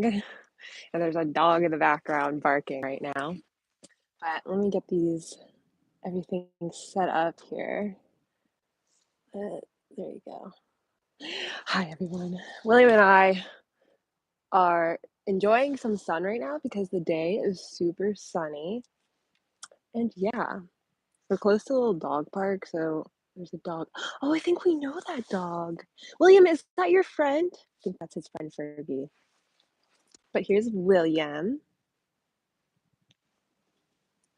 morning. And there's a dog in the background barking right now. But let me get everything set up here. There you go. Hi, everyone. William and I are enjoying some sun right now because the day is super sunny. And yeah, we're close to a little dog park, so there's a dog. Oh, I think we know that dog. William, is that your friend? I think that's his friend Fergie. But here's William.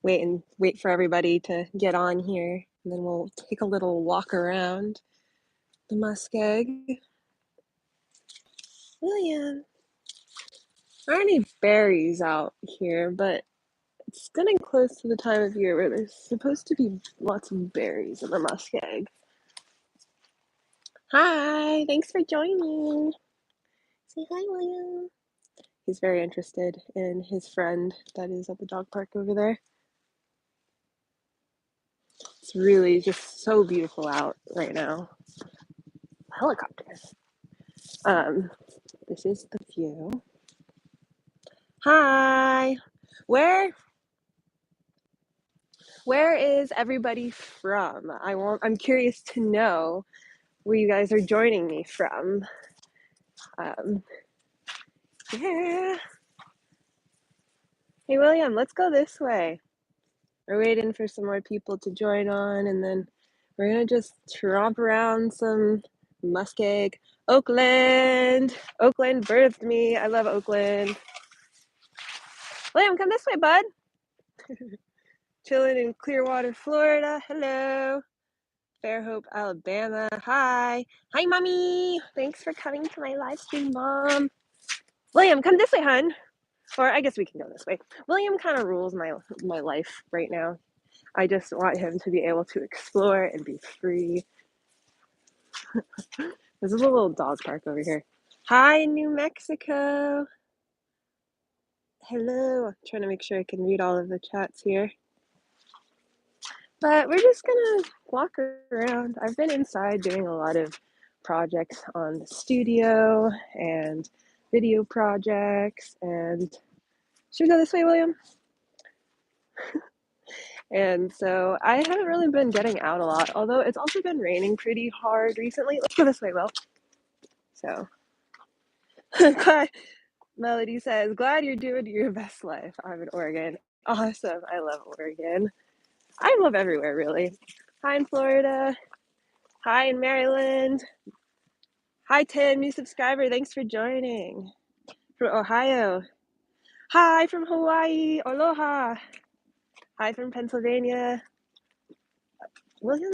Wait for everybody to get on here, and then we'll take a little walk around the muskeg. William, there aren't any berries out here, but it's getting close to the time of year where there's supposed to be lots of berries in the muskeg. Hi, thanks for joining. Say hi, William. He's very interested in his friend that is at the dog park over there. It's really just so beautiful out right now. Helicopters. This is the view. Hi. Where is everybody from? I'm curious to know where you guys are joining me from. Yeah. Hey, William, let's go this way. We're waiting for some more people to join on, and then we're gonna just tromp around some muskeg. Oakland birthed me. I love Oakland. William, come this way, bud. Chilling in Clearwater, Florida. Hello. Fairhope, Alabama. Hi, mommy. Thanks for coming to my live stream, mom. William, come this way, hun. Or I guess we can go this way. William kind of rules my life right now. I just want him to be able to explore and be free. There's a little dog park over here. Hi, New Mexico. Hello. I'm trying to make sure I can read all of the chats here. But we're just gonna walk around. I've been inside doing a lot of projects on the studio and video projects. And should we go this way, William? And so I haven't really been getting out a lot, although it's also been raining pretty hard recently. Let's go this way, Will. So, Melody says, glad you're doing your best life. I'm in Oregon. Awesome. I love Oregon. I love everywhere, really. Hi in Florida. Hi in Maryland. Hi, Tim, new subscriber. Thanks for joining. From Ohio. Hi from Hawaii. Aloha. Hi from Pennsylvania. William,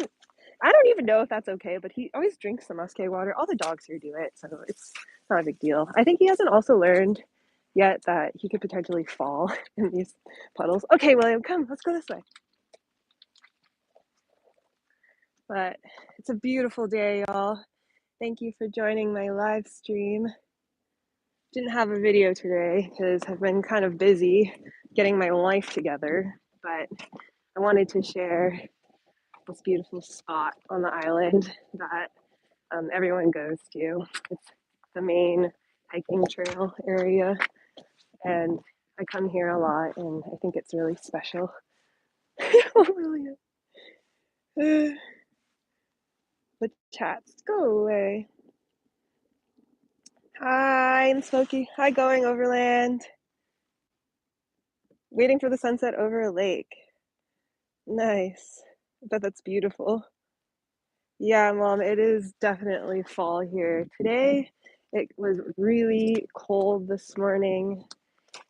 I don't even know if that's okay, but he always drinks the muskeg water. All the dogs here do it, so it's not a big deal. I think he hasn't also learned yet that he could potentially fall in these puddles. Okay, William, come, let's go this way. But it's a beautiful day, y'all. Thank you for joining my live stream. Didn't have a video today because I've been kind of busy getting my life together, but I wanted to share this beautiful spot on the island that everyone goes to. It's the main hiking trail area, and I come here a lot, and I think it's really special. Oh, really is. The chats go away. Hi, I'm Smokey. Hi, going overland. Waiting for the sunset over a lake. Nice. I bet that's beautiful. Yeah, Mom, it is definitely fall here. Today, it was really cold this morning,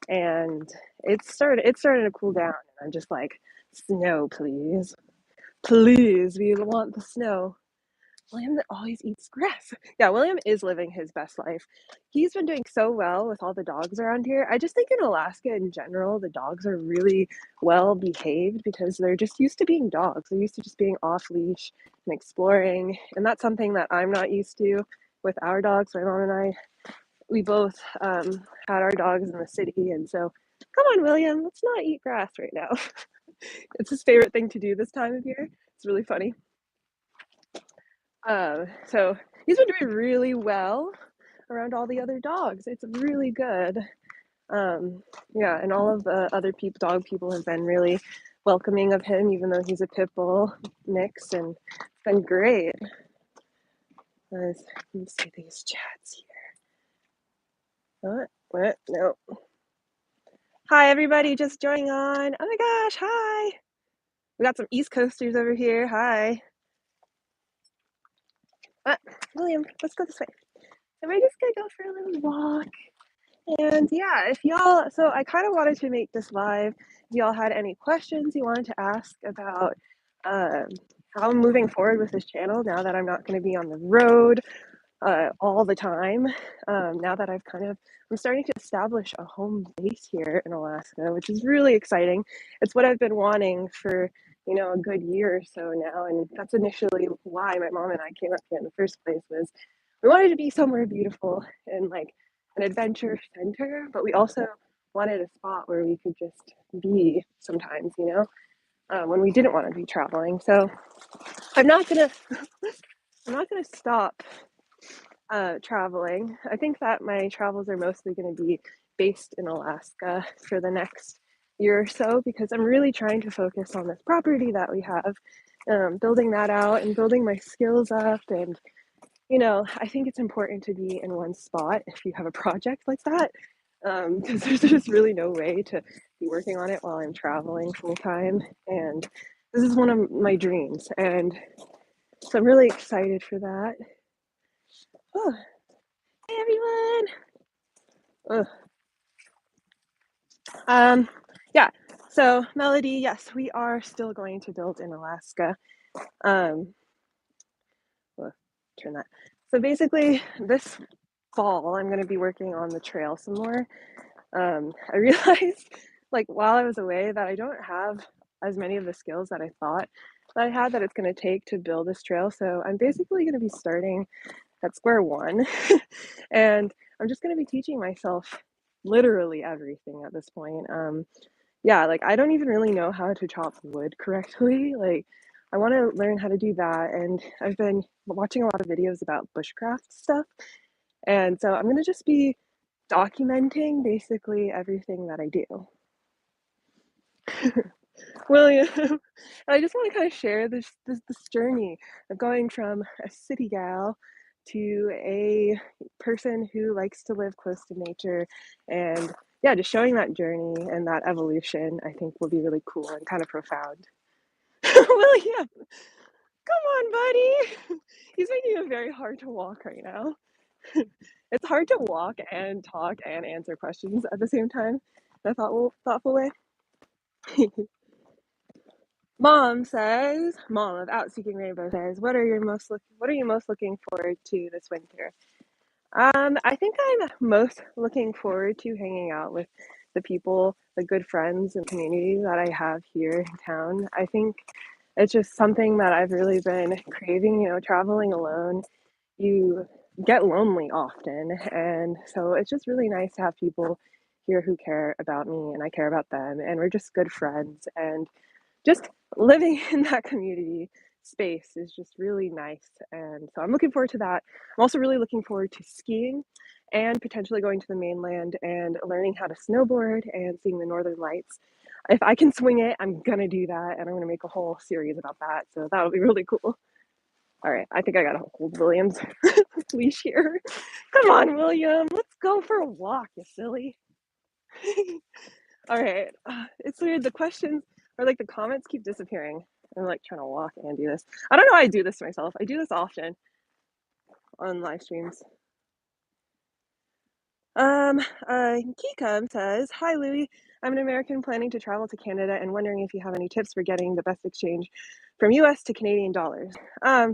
and it's starting to cool down. And I'm just like, snow, please. Please, we want the snow. William that always eats grass. Yeah, William is living his best life. He's been doing so well with all the dogs around here. I just think in Alaska in general, the dogs are really well behaved because they're just used to being dogs. They're used to just being off leash and exploring. And that's something that I'm not used to with our dogs. My mom and I, we both had our dogs in the city. And so, come on, William, let's not eat grass right now. It's his favorite thing to do this time of year. It's really funny. So he's been doing really well. around all the other dogs. It's really good. Yeah, and all of the other dog people have been really welcoming of him, even though he's a pit bull mix, and it's been great. Let me see these chats here. What? No. Hi, everybody, just joining on. Oh my gosh, hi. We got some East Coasters over here. Hi. William, let's go this way. And we're just gonna go for a little walk. And yeah, if y'all, so I kind of wanted to make this live. If y'all had any questions you wanted to ask about um, how I'm moving forward with this channel now that I'm not going to be on the road all the time. Now that I'm starting to establish a home base here in Alaska, which is really exciting. It's what I've been wanting for, a good year or so now. And that's initially why my mom and I came up here in the first place, was we wanted to be somewhere beautiful and like an adventure center, but we also wanted a spot where we could just be sometimes, when we didn't want to be traveling. So I'm not gonna stop traveling. I think that my travels are mostly going to be based in Alaska for the next year or so, because I'm really trying to focus on this property that we have, building that out and building my skills up. And, I think it's important to be in one spot if you have a project like that, because there's just really no way to be working on it while I'm traveling full time. And this is one of my dreams. And so I'm really excited for that. Oh, hey everyone. Yeah, so Melody, yes, we are still going to build in Alaska. Um, turn that. So basically, this fall, I'm going to be working on the trail some more. I realized, like, while I was away, that I don't have as many of the skills that I thought that I had that it's going to take to build this trail. So I'm basically going to be starting at square one, and I'm just going to be teaching myself literally everything at this point. Yeah, like I don't even really know how to chop wood correctly. Like I want to learn how to do that. And I've been watching a lot of videos about bushcraft stuff. And so I'm going to just be documenting basically everything that I do. William, and I just want to kind of share this journey of going from a city gal to a person who likes to live close to nature. And yeah, just showing that journey and that evolution, I think will be really cool and kind of profound. William, come on, buddy. He's making it very hard to walk right now. It's hard to walk and talk and answer questions at the same time in a thoughtful way. Mom of Out Seeking Rainbow says, what are you most looking forward to this winter? I think I'm most looking forward to hanging out with the people, the good friends and community that I have here in town. I think it's just something that I've really been craving, traveling alone. You get lonely often, and so it's just really nice to have people here who care about me and I care about them, and we're just good friends. And just living in that community space is just really nice. And so I'm looking forward to that. I'm also really looking forward to skiing and potentially going to the mainland and learning how to snowboard and seeing the northern lights. If I can swing it, I'm gonna do that, and I'm gonna make a whole series about that. So that'll be really cool. All right, I think I gotta hold William's leash here. Come on, William, let's go for a walk, you silly. All right, it's weird. The questions or like the comments keep disappearing. I'm like trying to walk and do this. I don't know why I do this to myself. I do this on live streams. Kikam says, hi Loui, I'm an American planning to travel to Canada and wondering if you have any tips for getting the best exchange from US to Canadian dollars.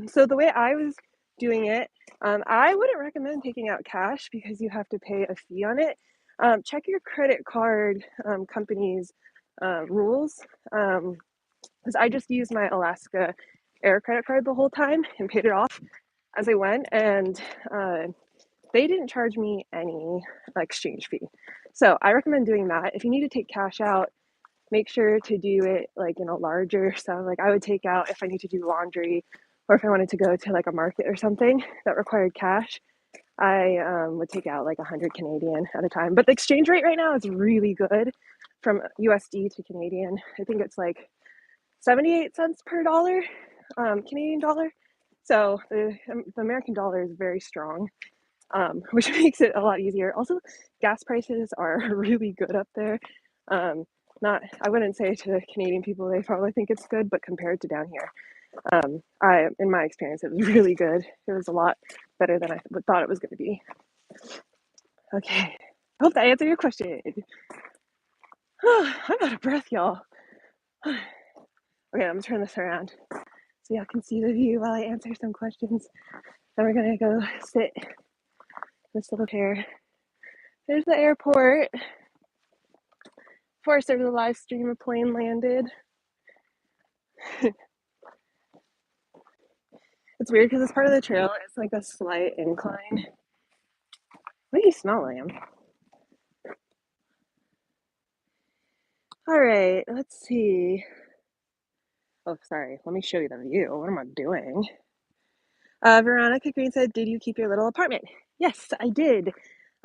So the way I was doing it, I wouldn't recommend taking out cash because you have to pay a fee on it. Check your credit card company's rules, because I just used my Alaska Air credit card the whole time and paid it off as I went, and they didn't charge me any exchange fee. So I recommend doing that. If you need to take cash out, make sure to do it like in a larger sum. Like I would take out if I need to do laundry or if I wanted to go to like a market or something that required cash. I would take out like 100 Canadian at a time. But the exchange rate right now is really good from USD to Canadian. I think it's like 78 cents per dollar, Canadian dollar. So the American dollar is very strong, which makes it a lot easier. Also, gas prices are really good up there. Not, I wouldn't say to Canadian people they probably think it's good, but compared to down here, in my experience, it was really good. It was a lot better than I thought it was going to be. Okay, I hope that answered your question. I'm out of breath, y'all. Okay, I'm gonna turn this around so y'all can see the view while I answer some questions. Then we're gonna go sit in this little chair. There's the airport. Of course, there was a live stream. A plane landed. It's weird because this part of the trail is like a slight incline. What do you smell, Lamb? All right, let's see. Oh, sorry. Let me show you the view. What am I doing? Veronica Green said, "Did you keep your little apartment?" Yes, I did.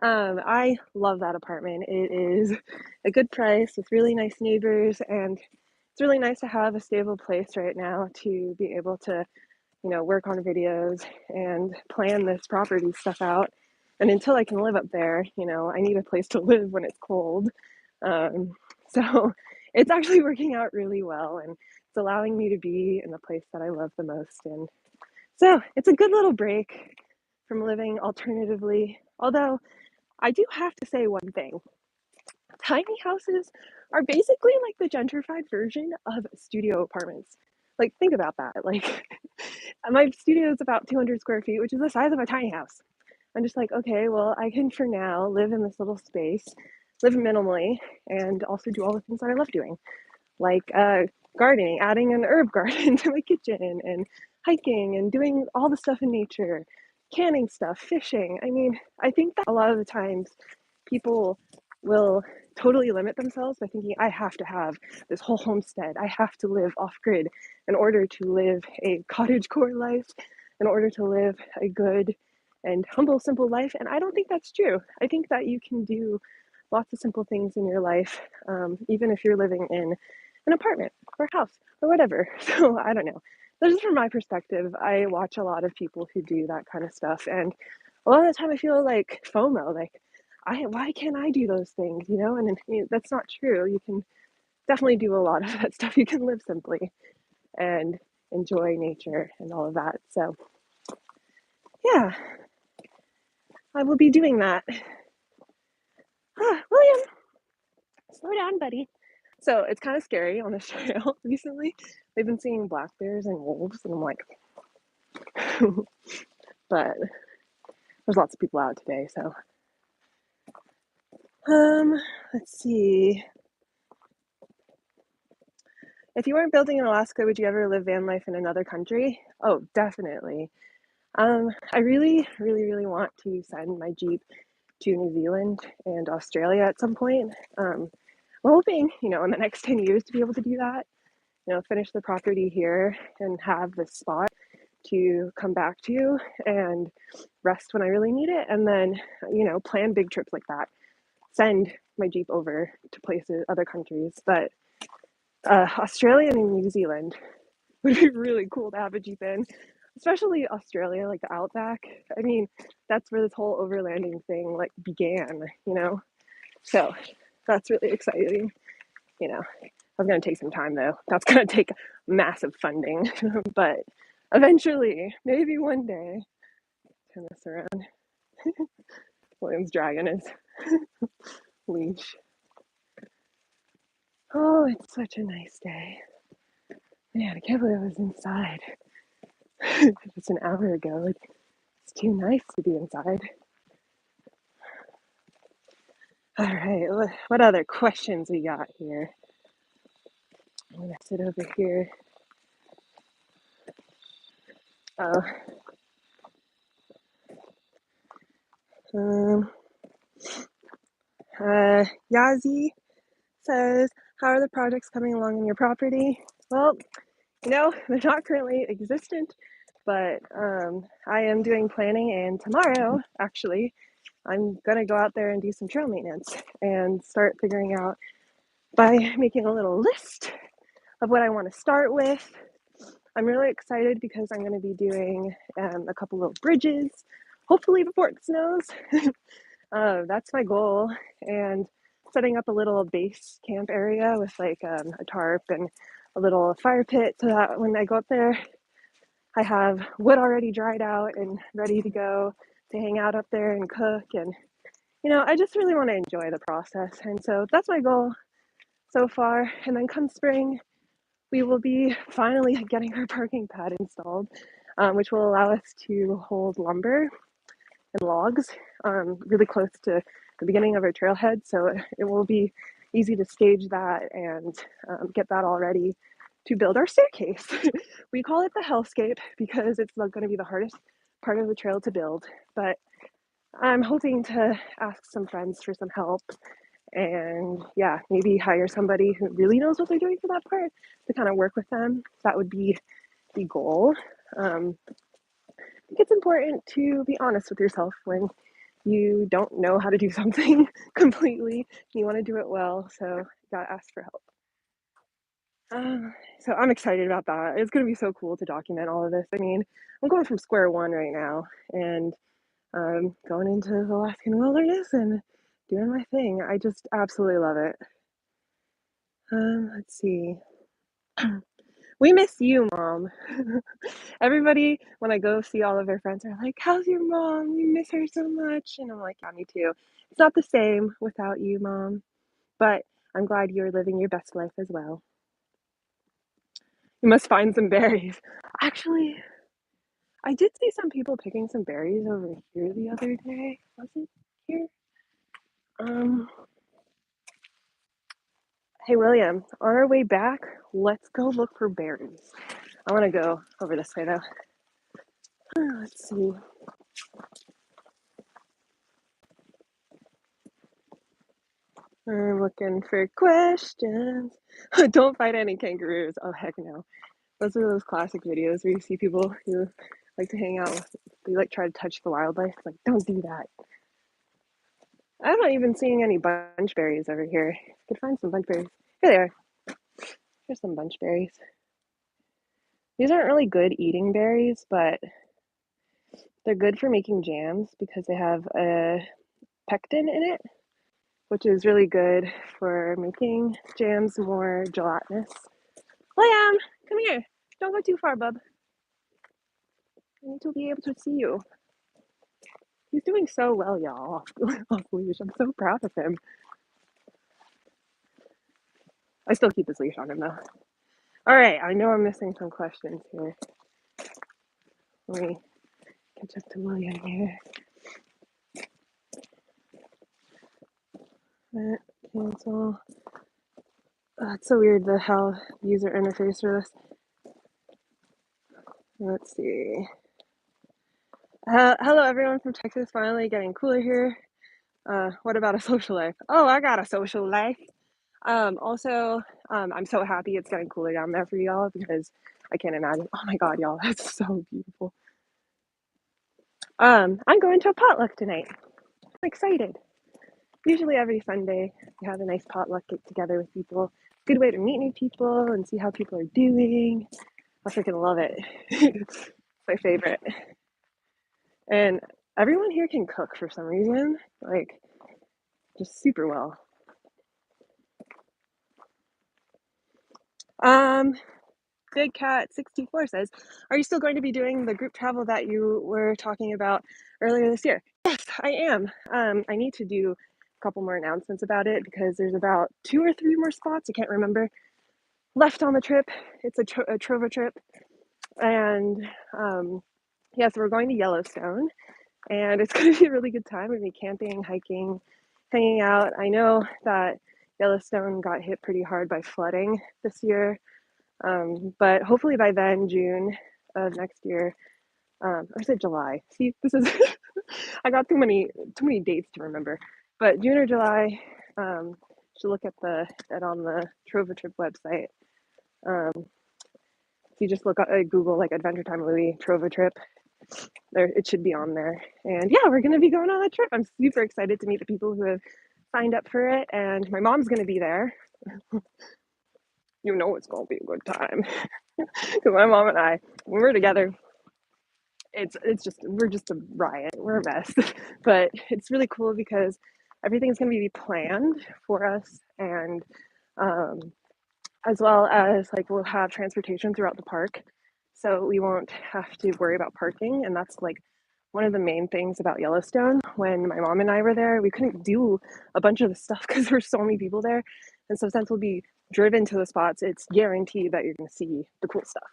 I love that apartment. It is a good price with really nice neighbors, and it's really nice to have a stable place right now to be able to, work on videos and plan this property stuff out. And until I can live up there, I need a place to live when it's cold. Um, so it's actually working out really well, and it's allowing me to be in the place that I love the most. And so it's a good little break from living alternatively. Although I do have to say one thing. Tiny houses are basically like the gentrified version of studio apartments. Like, think about that. Like, my studio is about 200 square feet, which is the size of a tiny house. I'm just like, okay, well, I can for now live in this little space, live minimally, and also do all the things that I love doing, like gardening, adding an herb garden to my kitchen, and hiking, and doing all the stuff in nature, canning stuff, fishing. I mean, I think that a lot of the times people will totally limit themselves by thinking, I have to have this whole homestead. I have to live off grid in order to live a cottagecore life, in order to live a good and humble, simple life. And I don't think that's true. I think that you can do lots of simple things in your life, even if you're living in an apartment or a house or whatever. So I don't know. This is from my perspective. I watch a lot of people who do that kind of stuff. And a lot of the time I feel like FOMO, like, why can't I do those things, And that's not true. You can definitely do a lot of that stuff. You can live simply and enjoy nature and all of that. So yeah, I will be doing that. William, slow down, buddy. So it's kind of scary on this trail recently. We've been seeing black bears and wolves, and I'm like, but there's lots of people out today. So, let's see. If you weren't building in Alaska, would you ever live van life in another country? Oh, definitely. I really, really, really want to send my Jeep to New Zealand and Australia at some point. I'm hoping, in the next 10 years to be able to do that, finish the property here and have this spot to come back to and rest when I really need it. And then, plan big trips like that. Send my Jeep over to places, other countries. But Australia and New Zealand would be really cool to have a Jeep in, especially Australia, like the outback. I mean, that's where this whole overlanding thing like began, So that's really exciting. That's going to take some time though. That's going to take massive funding, but eventually, maybe one day, turn this around. William's dragging his leash. Oh, it's such a nice day. Man, I can't believe I was inside just an hour ago. It's too nice to be inside. All right, what other questions we got here? I'm gonna sit over here. Oh, Yazi says, how are the projects coming along in your property? Well, they're not currently existent, but I am doing planning, and tomorrow, actually, I'm gonna go out there and do some trail maintenance and start figuring out by making a little list of what I want to start with. I'm really excited because I'm going to be doing a couple of bridges, hopefully before it snows. That's my goal, and setting up a little base camp area with like a tarp and a little fire pit so that when I go up there, I have wood already dried out and ready to go to hang out up there and cook. And I just really want to enjoy the process, and so that's my goal so far. And then come spring, we will be finally getting our parking pad installed, which will allow us to hold lumber and logs really close to the beginning of our trailhead. So it will be easy to stage that and get that all ready to build our staircase. We call it the hellscape because it's not going to be the hardest part of the trail to build, but I'm hoping to ask some friends for some help and yeah, maybe hire somebody who really knows what they're doing for that part to kind of work with them. That would be the goal. I think it's important to be honest with yourself when you don't know how to do something completely. You want to do it well, so you gotta ask for help. So I'm excited about that. It's going to be so cool to document all of this. I mean, I'm going from square one right now and going into the Alaskan wilderness and doing my thing. I just absolutely love it. Let's see. We miss you, Mom. Everybody, when I go see all of their friends, are like, "How's your mom? We miss her so much." And I'm like, "Yeah, me too. It's not the same without you, Mom, but I'm glad you're living your best life as well. You must find some berries." Actually, I did see some people picking some berries over here the other day. Was it here? Um, hey, William, on our way back, let's go look for berries. I want to go over this way though. Let's see. I'm looking for questions. Don't fight any kangaroos. Oh, heck no. Those are those classic videos where you see people who like to hang out with, they like try to touch the wildlife. It's like, don't do that. I'm not even seeing any bunch berries over here. I could find some bunch berries. Here they are. Here's some bunch berries. These aren't really good eating berries, but they're good for making jams because they have a pectin in it, which is really good for making jams more gelatinous. Liam, come here. Don't go too far, bub. I need to be able to see you. He's doing so well, y'all, off leash. I'm so proud of him. I still keep his leash on him, though. All right, I know I'm missing some questions here. Let me catch up to William here. Cancel. It's so weird how user interface for this. Let's see. Hello, everyone from Texas. Finally getting cooler here. What about a social life? Oh, I got a social life. Also, I'm so happy it's getting cooler down there for y'all because I can't imagine. Oh my God, y'all, that's so beautiful. I'm going to a potluck tonight. I'm excited. Usually every Sunday we have a nice potluck get together with people. Good way to meet new people and see how people are doing. I freaking love it. It's my favorite. And everyone here can cook for some reason, like just super well. Big Cat 64 says, "Are you still going to be doing the group travel that you were talking about earlier this year?" Yes, I am. I need to do a couple more announcements about it because there's about 2 or 3 more spots, I can't remember, left on the trip. It's a Trova trip. And yeah, so we're going to Yellowstone and it's going to be a really good time. We're going to be camping, hiking, hanging out. I know that Yellowstone got hit pretty hard by flooding this year. But hopefully by then, June of next year, I said July. See, this is I got too many dates to remember. But June or July, should look at it on the Trova Trip website. To you just look at Google like Adventure Time Loui Trova trip, there it should be on there. And yeah, we're gonna be going on a trip. I'm super excited to meet the people who have signed up for it, and my mom's gonna be there. You know it's gonna be a good time because my mom and I, when we're together, it's just we're just a riot. We're a mess, but it's really cool because everything's gonna be planned for us, and um, as well as like we'll have transportation throughout the park, so we won't have to worry about parking. And that's like one of the main things about Yellowstone. When my mom and I were there, we couldn't do a bunch of the stuff because there's so many people there. And so since we'll be driven to the spots, it's guaranteed that you're going to see the cool stuff.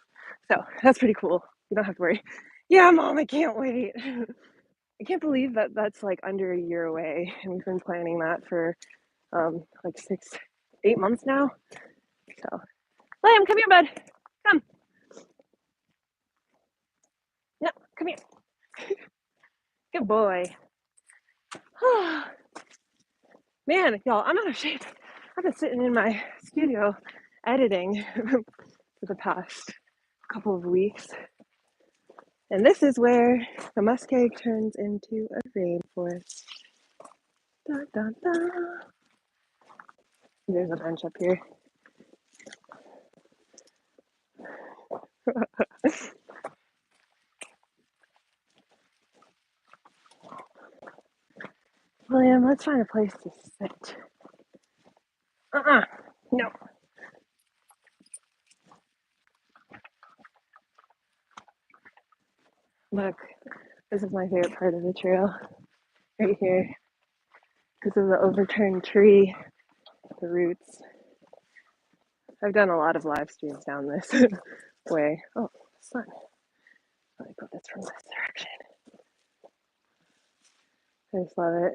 So that's pretty cool. You don't have to worry. Yeah, mom, I can't wait. I can't believe that that's like under a year away, and we've been planning that for like 8 months now. So Liam, come here, bud. Come. No, come here. Good boy. Man, y'all, I'm out of shape. I've been sitting in my studio editing for the past couple of weeks. And this is where the muskeg turns into a rainforest. Da, da, da. There's a bench up here. William, let's find a place to sit. No. Look, this is my favorite part of the trail. Right here. Because of the overturned tree, the roots. I've done a lot of live streams down this way. Oh, sun. Let me put this from this direction. I just love it.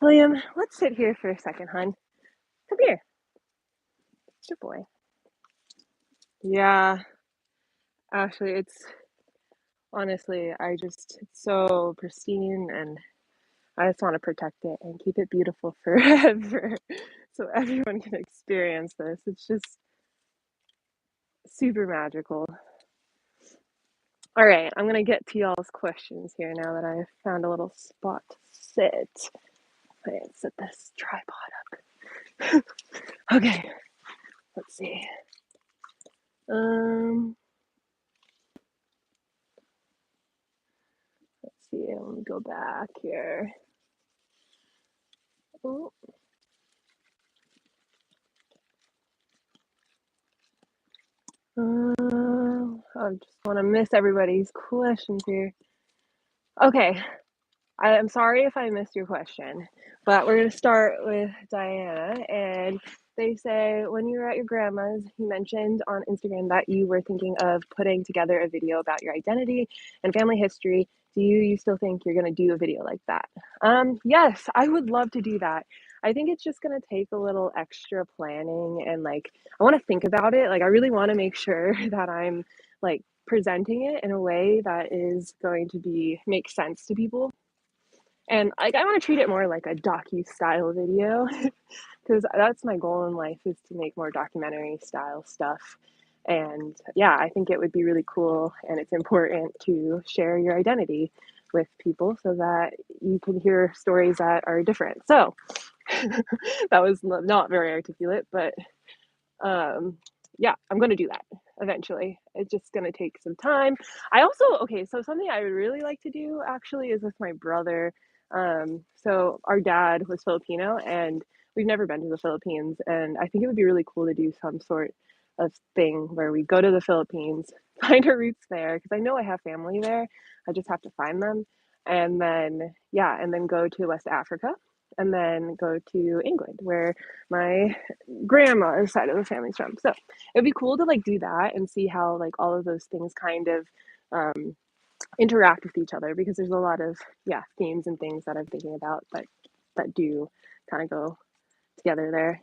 William, let's sit here for a second, hon. Come here. Good boy. Yeah, actually, it's honestly, it's so pristine, and I just want to protect it and keep it beautiful forever so everyone can experience this. It's just super magical. All right, I'm going to get to y'all's questions here now that I've found a little spot to sit. Let's set this tripod up. Okay, let's see. Let's see. Let me go back here. Oh. I just want to miss everybody's questions here. Okay, I'm sorry if I missed your question, but we're going to start with Diana. And they say, when you were at your grandma's, you mentioned on Instagram that you were thinking of putting together a video about your identity and family history. Do you still think you're going to do a video like that? Yes, I would love to do that. I think it's just going to take a little extra planning, and like I want to think about it. Like I really want to make sure that I'm like presenting it in a way that is going to make sense to people. And like I want to treat it more like a docu-style video because that's my goal in life, is to make more documentary style stuff. And yeah, I think it would be really cool, and it's important to share your identity with people so that you can hear stories that are different. So that was not very articulate, but yeah, I'm going to do that eventually. It's just going to take some time. I also, okay, so something I would really like to do actually is with my brother. So our dad was Filipino, and we've never been to the Philippines. And I think it would be really cool to do some sort of thing where we go to the Philippines, find our roots there, because I know I have family there. I just have to find them. And then, yeah, and then go to West Africa, and then go to England, where my grandma's side of the family's from. So it'd be cool to like do that and see how like all of those things kind of interact with each other, because there's a lot of themes and things that I'm thinking about that do kind of go together there.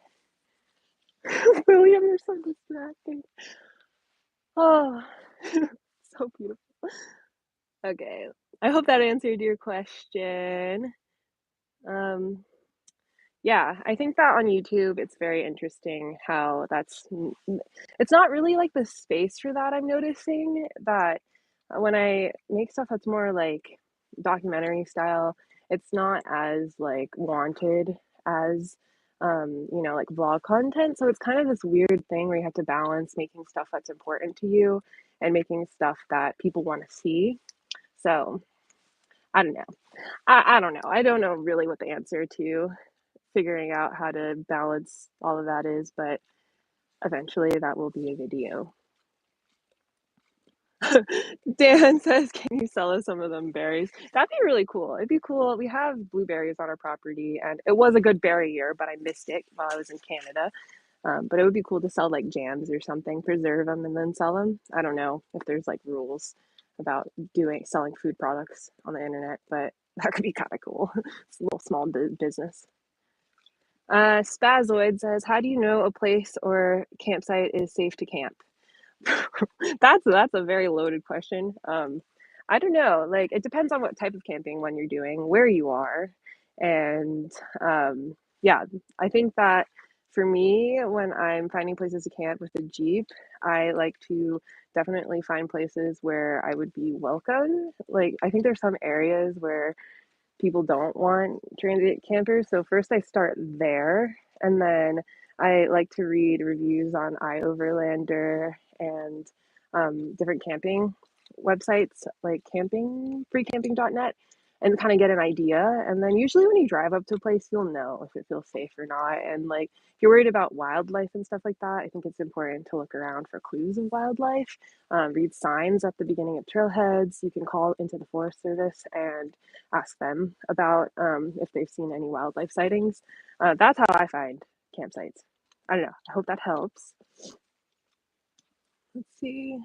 William, you're so distracting. Oh, so beautiful. Okay, I hope that answered your question. Yeah, I think that on YouTube, it's very interesting how it's not really like the space for that. I'm noticing that when I make stuff that's more like documentary style, it's not as like wanted as like vlog content. So it's kind of this weird thing where you have to balance making stuff that's important to you and making stuff that people want to see. So I don't know. I don't know. I don't know really what the answer to figuring out how to balance all of that is, but eventually that will be a video. Dan says, "Can you sell us some of them berries?" That'd be really cool. It'd be cool. We have blueberries on our property, and it was a good berry year, but I missed it while I was in Canada. But it would be cool to sell like jams or something, preserve them and then sell them. I don't know if there's like rules about doing selling food products on the internet, but that could be kind of cool. It's a little small business. Spazoid says, "How do you know a place or campsite is safe to camp?" That's a very loaded question. I don't know. Like it depends on what type of camping one you're doing, where you are, and yeah, I think that for me, when I'm finding places to camp with a Jeep, I like to definitely find places where I would be welcome. Like I think there's some areas where people don't want transient campers. So first I start there, and then I like to read reviews on iOverlander and different camping websites like freecamping.net and kind of get an idea. And then usually when you drive up to a place, you'll know if it feels safe or not. And like if you're worried about wildlife and stuff like that, I think it's important to look around for clues of wildlife. Read signs at the beginning of trailheads. You can call into the Forest Service and ask them about if they've seen any wildlife sightings. That's how I find campsites. I don't know. I hope that helps. Let's see.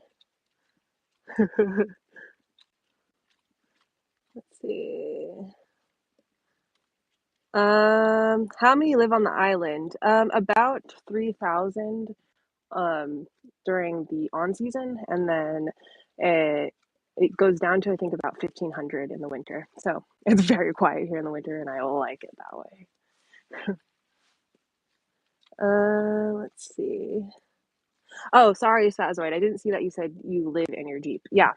Let's see. How many live on the island? About 3,000 during the on season, and then it goes down to I think about 1,500 in the winter. So it's very quiet here in the winter, and I like it that way. Let's see. Oh, sorry, Spazoid. I didn't see that you said you live in your Jeep. Yeah,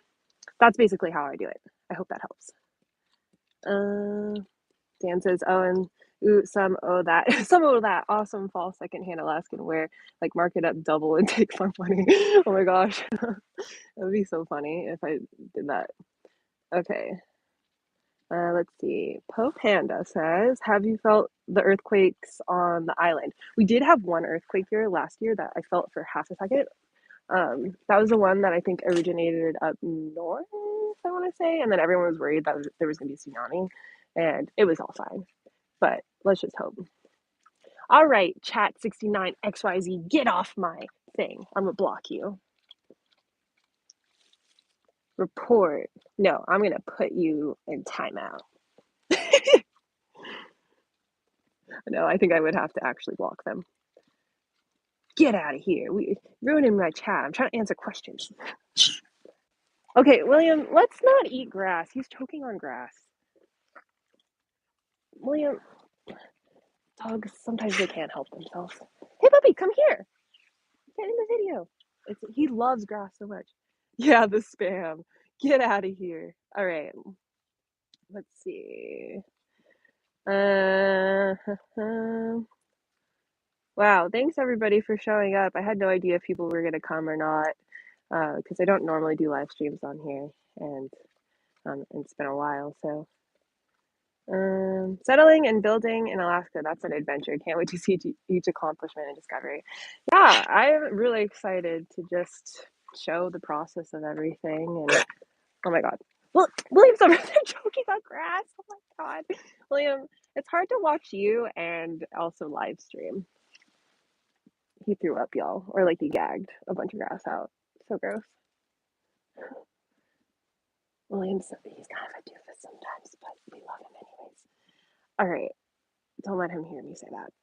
that's basically how I do it. I hope that helps. Uh, Dan says, "Oh, and ooh, some owe that, some owe that awesome fall secondhand Alaskan wear, like mark it up double and take more money." Oh my gosh, that would be so funny if I did that. Okay, let's see. Poe Panda says, "Have you felt the earthquakes on the island?" We did have one earthquake here last year that I felt for half a second. That was the one that I think originated up north, I want to say, and then everyone was worried that there was going to be a tsunami, and it was all fine. But let's just hope. All right, chat 69 XYZ, get off my thing. I'm gonna block you. Report. No, I'm gonna put you in timeout. No, I think I would have to actually block them. Get out of here. We ruining my chat. I'm trying to answer questions. Okay, William, let's not eat grass. He's choking on grass. William, dogs, sometimes they can't help themselves. Hey, puppy, come here. Get in the video. He loves grass so much. Yeah, the spam. Get out of here. All right, let's see. Uh, wow, thanks everybody for showing up. I had no idea if people were gonna come or not, because I don't normally do live streams on here, and it's been a while. So, settling and building in Alaska, that's an adventure. Can't wait to see each accomplishment and discovery. Yeah, I'm really excited to just show the process of everything. And oh my God. Well, William's over there choking on grass. Oh my God. William, it's hard to watch you and also live stream. He threw up, y'all, or like he gagged a bunch of grass out. So gross. William's, he's kind of a doofus sometimes, but we love him anyways. All right. Don't let him hear me say that.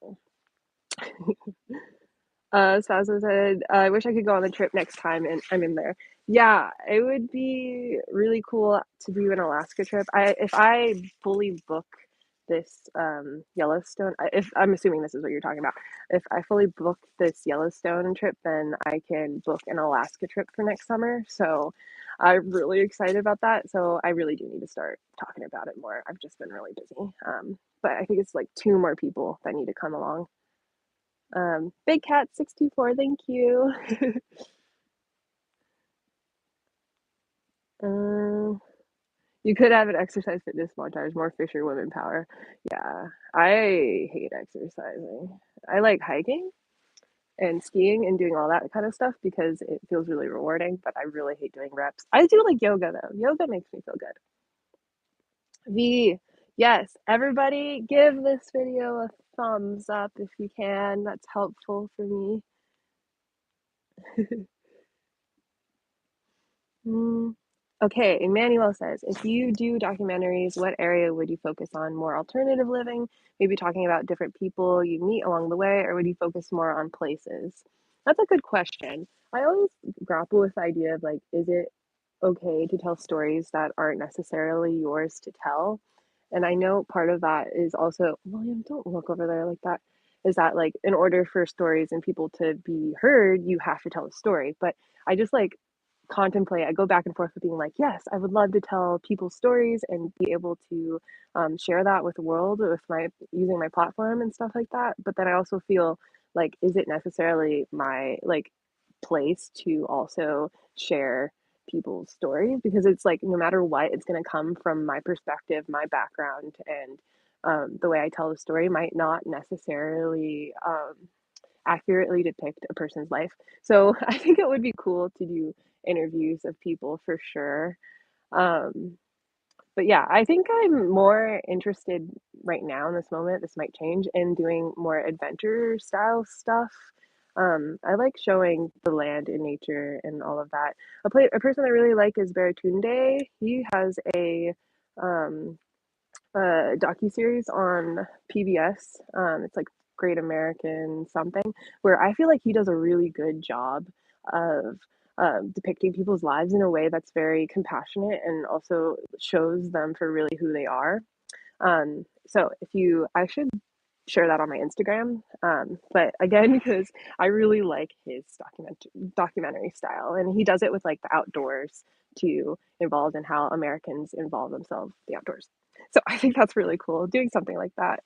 Spazo said, "I wish I could go on the trip next time, and I'm in there." Yeah, it would be really cool to do an Alaska trip. If I fully book this Yellowstone, if I'm assuming this is what you're talking about, if I fully book this Yellowstone trip, then I can book an Alaska trip for next summer. So I'm really excited about that. So I really do need to start talking about it more. I've just been really busy. But I think it's like two more people that need to come along. Big Cat 624, thank you. uh, you could have an exercise fitness montage, more Fisher women power. Yeah, I hate exercising. I like hiking and skiing and doing all that kind of stuff because it feels really rewarding, but I really hate doing reps. I do like yoga though. Yoga makes me feel good. V, yes, everybody give this video a thumbs up if you can. That's helpful for me. Mm. Okay, Emmanuel says, if you do documentaries, what area would you focus on? More alternative living, maybe talking about different people you meet along the way, or would you focus more on places? That's a good question. I always grapple with the idea of like, is it okay to tell stories that aren't necessarily yours to tell? And I know part of that is also, William, don't look over there like that, is that like in order for stories and people to be heard, you have to tell a story. But I just like contemplate, I go back and forth with being like, yes, I would love to tell people's stories and be able to share that with the world with my using my platform and stuff like that. But then I also feel like, is it necessarily my like place to also share people's stories? Because it's like no matter what, it's going to come from my perspective, my background, and the way I tell the story might not necessarily accurately depict a person's life. So I think it would be cool to do interviews of people for sure. Um, but yeah, I think I'm more interested right now in this moment, this might change, in doing more adventure style stuff. I like showing the land and nature and all of that. A person I really like is Baratunde. He has um, docu-series on PBS. It's like Great American something, where I feel like he does a really good job of depicting people's lives in a way that's very compassionate and also shows them for really who they are. So I should share that on my Instagram. But again, because I really like his documentary style, and he does it with like the outdoors too, involved in how Americans involve themselves in the outdoors. So I think that's really cool, doing something like that.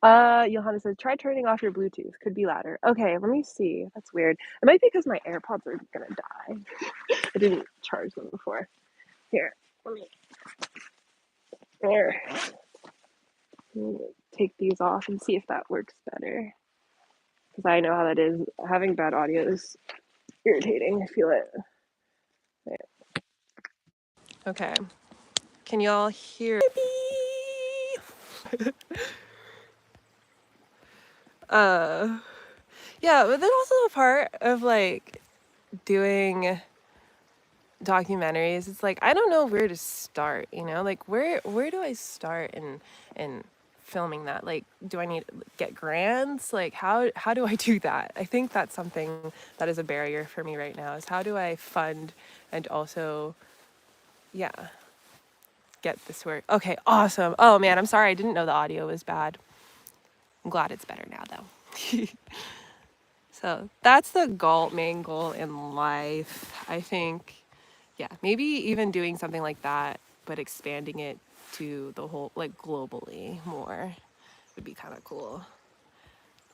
Johanna says, try turning off your Bluetooth. Could be louder. Okay, let me see. That's weird. It might be because my AirPods are gonna die. I didn't charge them before. Here, let me. There. Let me take these off and see if that works better. Because I know how that is. Having bad audio is irritating. I feel it. Okay. Can y'all hear me? Yeah, but then also a part of like doing documentaries, it's like I don't know where to start, you know? Like where do I start in filming that? Like, do I need to get grants? Like how do I do that? I think that's something that is a barrier for me right now, is how do I fund and also, yeah, get this work. Okay, awesome. Oh man, I'm sorry, I didn't know the audio was bad. I'm glad it's better now though. So that's the main goal in life, I think. Yeah, maybe even doing something like that, but expanding it to the whole, like globally more would be kind of cool.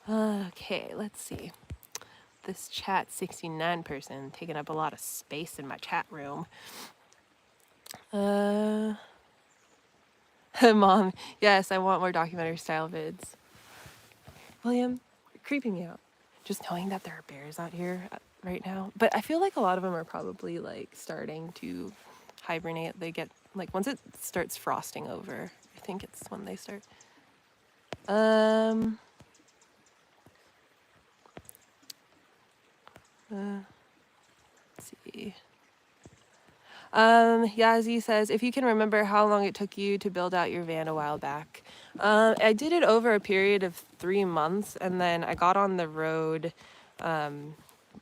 Okay, let's see. This chat 69 person taking up a lot of space in my chat room. Mom, yes, I want more documentary style vids. William, you're creeping me out. Just knowing that there are bears out here right now. But I feel like a lot of them are probably like starting to hibernate. They get like once it starts frosting over, I think it's when they start. Let's see. Yazzie says, if you can remember how long it took you to build out your van a while back. I did it over a period of 3 months, and then I got on the road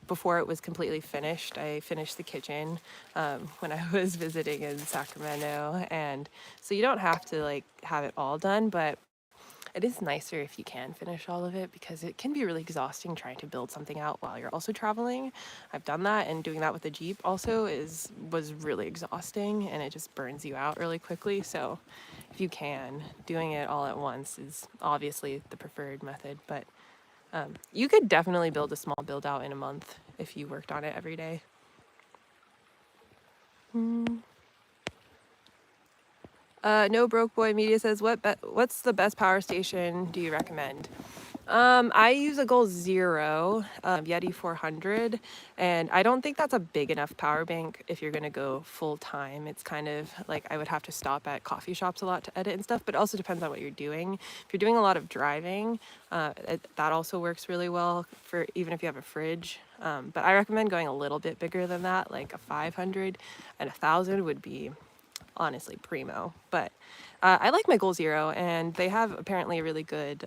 before it was completely finished. I finished the kitchen when I was visiting in Sacramento, and so you don't have to like have it all done, but it is nicer if you can finish all of it because it can be really exhausting trying to build something out while you're also traveling. I've done that, and doing that with the Jeep also was really exhausting, and it just burns you out really quickly. So if you can, doing it all at once is obviously the preferred method, but you could definitely build a small build out in a month if you worked on it every day. No Broke Boy Media says, what's the best power station do you recommend? I use a Goal Zero, Yeti 400, and I don't think that's a big enough power bank if you're gonna go full time. It's kind of like I would have to stop at coffee shops a lot to edit and stuff, but it also depends on what you're doing. If you're doing a lot of driving, that also works really well for even if you have a fridge. But I recommend going a little bit bigger than that, like a 500 and 1,000 would be honestly primo. But I like my Goal Zero, and they have apparently a really good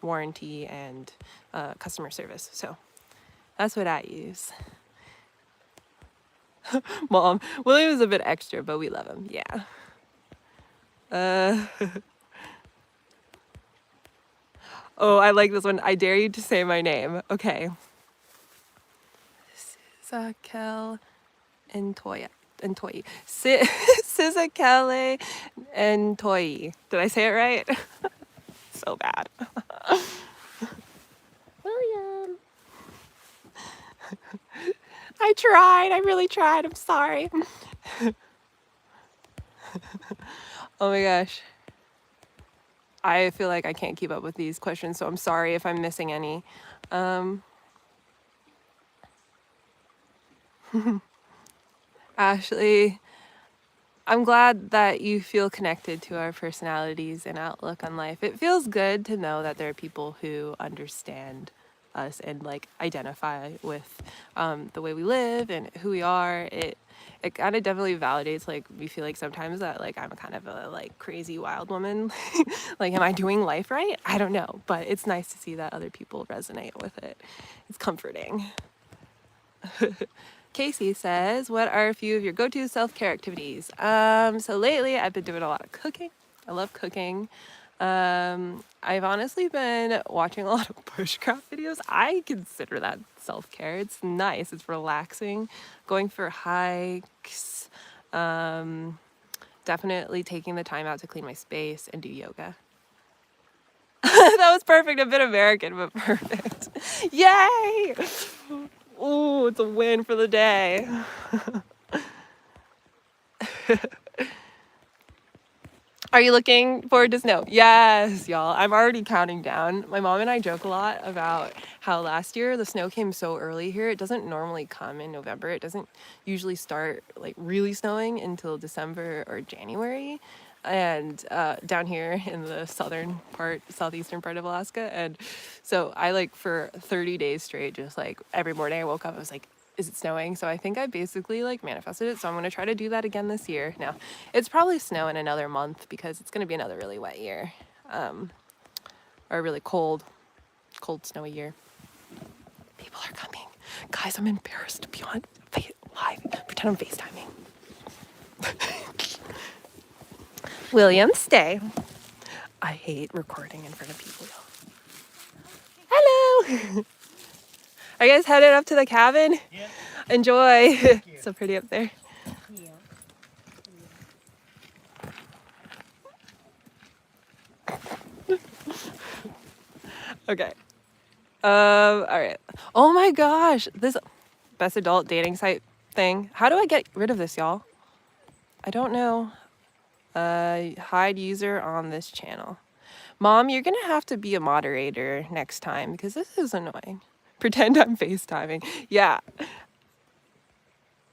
warranty and customer service. So that's what I use. Mom, William is a bit extra, but we love him. Yeah. Oh, I like this one. I dare you to say my name. Okay. Sizakel and Toya. And Toy. Sizakele and Toy. Did I say it right? So bad. William. I tried. I really tried. I'm sorry. Oh my gosh. I feel like I can't keep up with these questions, so I'm sorry if I'm missing any. Ashley, I'm glad that you feel connected to our personalities and outlook on life. It feels good to know that there are people who understand us and like identify with the way we live and who we are. It kind of definitely validates, like, we feel like sometimes that like I'm a kind of a like crazy wild woman. Like, am I doing life right? I don't know, but it's nice to see that other people resonate with it. It's comforting. Casey says, what are a few of your go-to self-care activities? So lately I've been doing a lot of cooking. I love cooking. I've honestly been watching a lot of bushcraft videos. I consider that self-care. It's nice. It's relaxing. Going for hikes. Definitely taking the time out to clean my space and do yoga. That was perfect. A bit American, but perfect. Yay! Ooh, it's a win for the day. Are you looking forward to snow? Yes, y'all. I'm already counting down. My mom and I joke a lot about how last year the snow came so early here. It doesn't normally come in November. It doesn't usually start like really snowing until December or January. And down here in the southeastern part of Alaska. And so I like for 30 days straight, just like every morning I woke up, I was like, is it snowing? So I think I basically like manifested it. So I'm going to try to do that again this year. Now, it's probably snow in another month because it's going to be another really wet year, or a really cold, snowy year. People are coming. Guys, I'm embarrassed to be on live. Pretend I'm FaceTiming. William, stay. I hate recording in front of people. Hello. Are you guys headed up to the cabin? Yeah. Enjoy. So pretty up there. Yeah. Okay. All right. Oh my gosh, this best adult dating site thing. How do I get rid of this, y'all? I don't know. Hide user on this channel. Mom, you're gonna have to be a moderator next time because this is annoying. Pretend I'm FaceTiming. Yeah.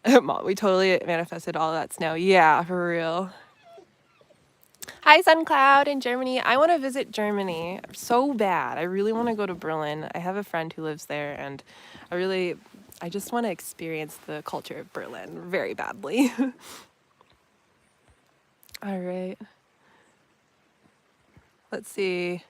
Mom, we totally manifested all that snow. Yeah, for real. Hi, SunCloud in Germany. I want to visit Germany so bad. I really want to go to Berlin. I have a friend who lives there, and I just want to experience the culture of Berlin very badly. All right. Let's see.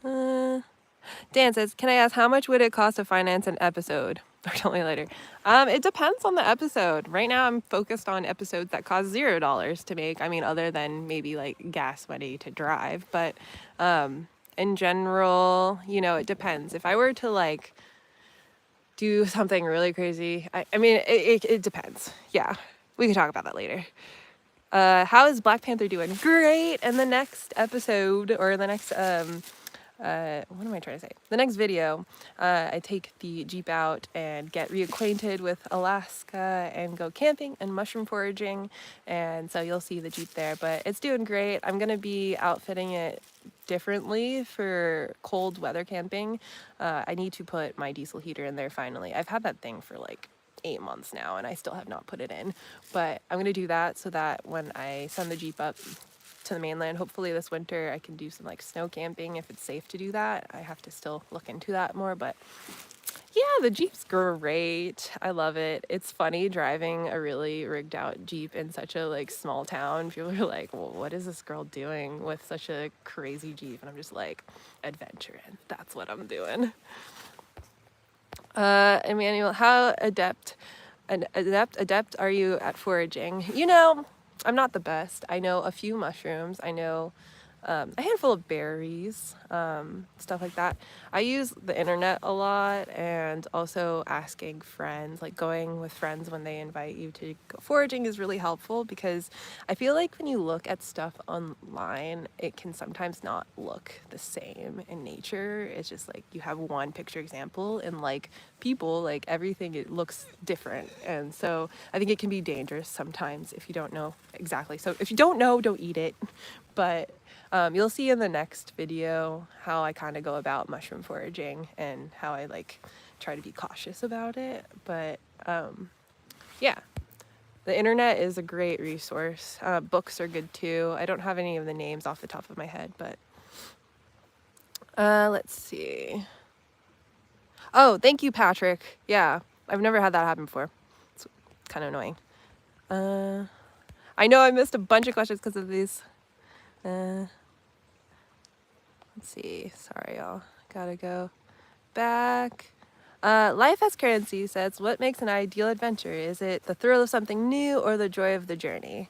Dan says, can I ask how much would it cost to finance an episode? Or tell me later. It depends on the episode. Right now I'm focused on episodes that cost $0 to make. I mean, other than maybe like gas money to drive. But in general, you know, it depends. If I were to like do something really crazy, I mean, it depends. Yeah, we can talk about that later. How is Black Panther doing? Great. And the next episode or the next what am I trying to say? The next video, I take the Jeep out and get reacquainted with Alaska and go camping and mushroom foraging. And so you'll see the Jeep there, but it's doing great. I'm going to be outfitting it differently for cold weather camping. I need to put my diesel heater in there finally. I've had that thing for like 8 months now and I still have not put it in, but I'm going to do that so that when I send the Jeep up to the mainland, hopefully this winter I can do some like snow camping if it's safe to do that. I have to still look into that more, but yeah, the Jeep's great. I love it. It's funny driving a really rigged out Jeep in such a like small town. People are like, well, what is this girl doing with such a crazy Jeep? And I'm just like, adventuring. That's what I'm doing. Emmanuel, how adept are you at foraging? You know, I'm not the best. I know a few mushrooms. I know a handful of berries, stuff like that. I use the internet a lot and also asking friends, like going with friends when they invite you to go foraging is really helpful because I feel like when you look at stuff online, it can sometimes not look the same in nature. It's just like you have one picture example and like people, like everything, it looks different. And so I think it can be dangerous sometimes if you don't know exactly. So if you don't know, don't eat it. But you'll see in the next video how I kind of go about mushroom foraging and how I like try to be cautious about it. But yeah, the internet is a great resource. Books are good too. I don't have any of the names off the top of my head, but let's see. Oh, thank you, Patrick. Yeah, I've never had that happen before. It's kind of annoying. I know I missed a bunch of questions because of these. Let's see. Sorry, y'all. Gotta go back. Life as currency says, what makes an ideal adventure? Is it the thrill of something new or the joy of the journey?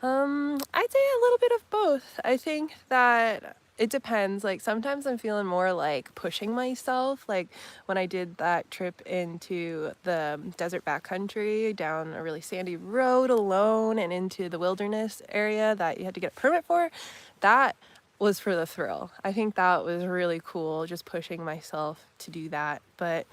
I'd say a little bit of both. I think that it depends. Like sometimes I'm feeling more like pushing myself. Like when I did that trip into the desert backcountry down a really sandy road alone and into the wilderness area that you had to get a permit for, that was for the thrill. I think that was really cool, just pushing myself to do that. But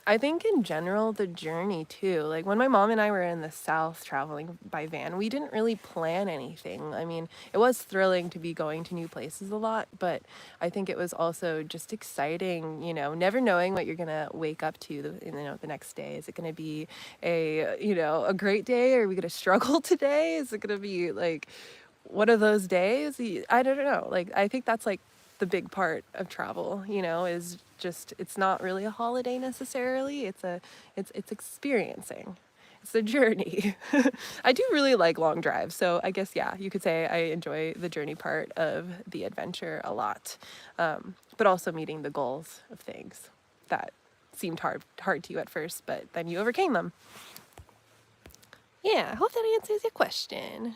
I think in general, the journey too. Like when my mom and I were in the South traveling by van, we didn't really plan anything. I mean, it was thrilling to be going to new places a lot, but I think it was also just exciting, you know, never knowing what you're gonna wake up to, the next day. Is it gonna be a great day? Or are we gonna struggle today? Is it gonna be like one of those days? I don't know. Like, I think that's like the big part of travel, is just, it's not really a holiday necessarily. It's experiencing. It's a journey. I do really like long drives. So I guess, yeah, you could say I enjoy the journey part of the adventure a lot. But also meeting the goals of things that seemed hard to you at first, but then you overcame them. Yeah, I hope that answers your question.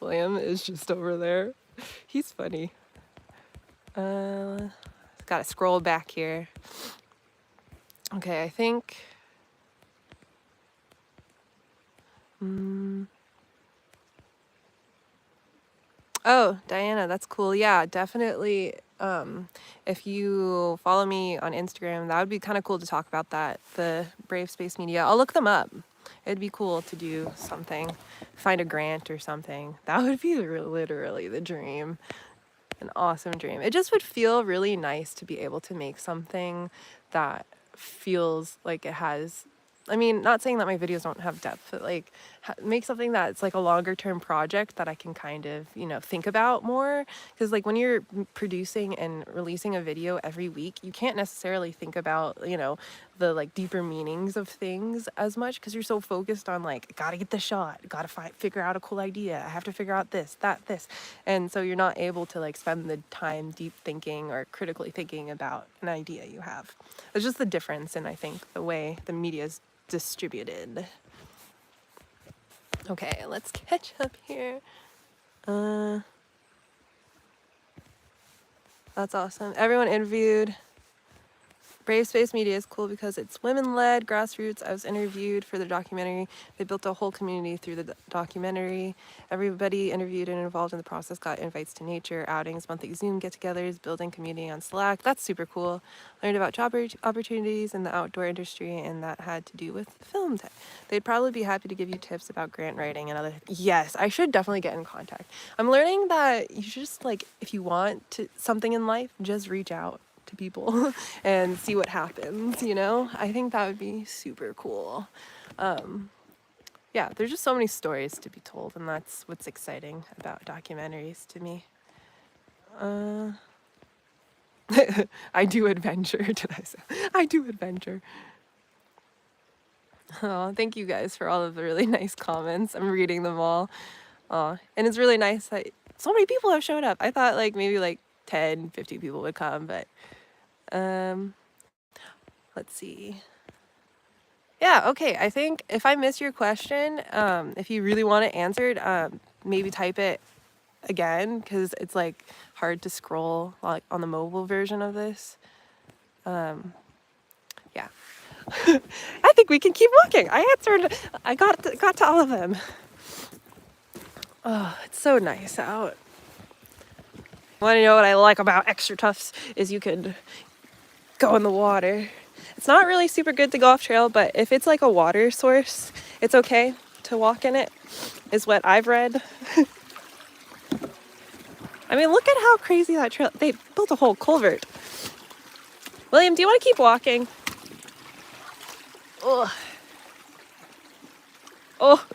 William is just over there. He's funny. Gotta scroll back here. Okay, I think. Oh, Diana, that's cool. Yeah, definitely. If you follow me on Instagram, that would be kind of cool to talk about that. The Brave Space Media. I'll look them up. It'd be cool to do something, find a grant or something. That would be literally the dream. An awesome dream. It just would feel really nice to be able to make something that feels like it has, I mean, not saying that my videos don't have depth, but like make something that's like a longer term project that I can kind of, think about more. Because like when you're producing and releasing a video every week, you can't necessarily think about, the like deeper meanings of things as much because you're so focused on like, gotta get the shot, gotta figure out a cool idea, I have to figure out this, that, this. And so you're not able to like spend the time deep thinking or critically thinking about an idea you have. It's just the difference in, I think, the way the media is distributed. Okay, let's catch up here. That's awesome. Everyone interviewed. Brave Space Media is cool because it's women-led, grassroots. I was interviewed for the documentary. They built a whole community through the documentary. Everybody interviewed and involved in the process got invites to nature, outings, monthly Zoom get-togethers, building community on Slack. That's super cool. Learned about job opportunities in the outdoor industry, and that had to do with film tech. They'd probably be happy to give you tips about grant writing and other. Yes, I should definitely get in contact. I'm learning that you should just like, if you want something in life, just reach out to people and see what happens, I think that would be super cool. Yeah, there's just so many stories to be told, and that's what's exciting about documentaries to me. I do adventure. Did I say I do adventure? Oh, thank you guys for all of the really nice comments. I'm reading them all. And it's really nice that so many people have showed up. I thought like maybe like 10, 50 people would come, but let's see. Yeah, okay. I think if I miss your question, if you really want it answered, maybe type it again because it's like hard to scroll like on the mobile version of this. Yeah. I think we can keep walking. I got to all of them. Oh, it's so nice out. Want to know what I like about Extra Tufts is you could go in the water. It's not really super good to go off trail, but if it's like a water source, it's okay to walk in it, is what I've read. I mean, look at how crazy that trail, they built a whole culvert. William, do you want to keep walking? Ugh. Oh,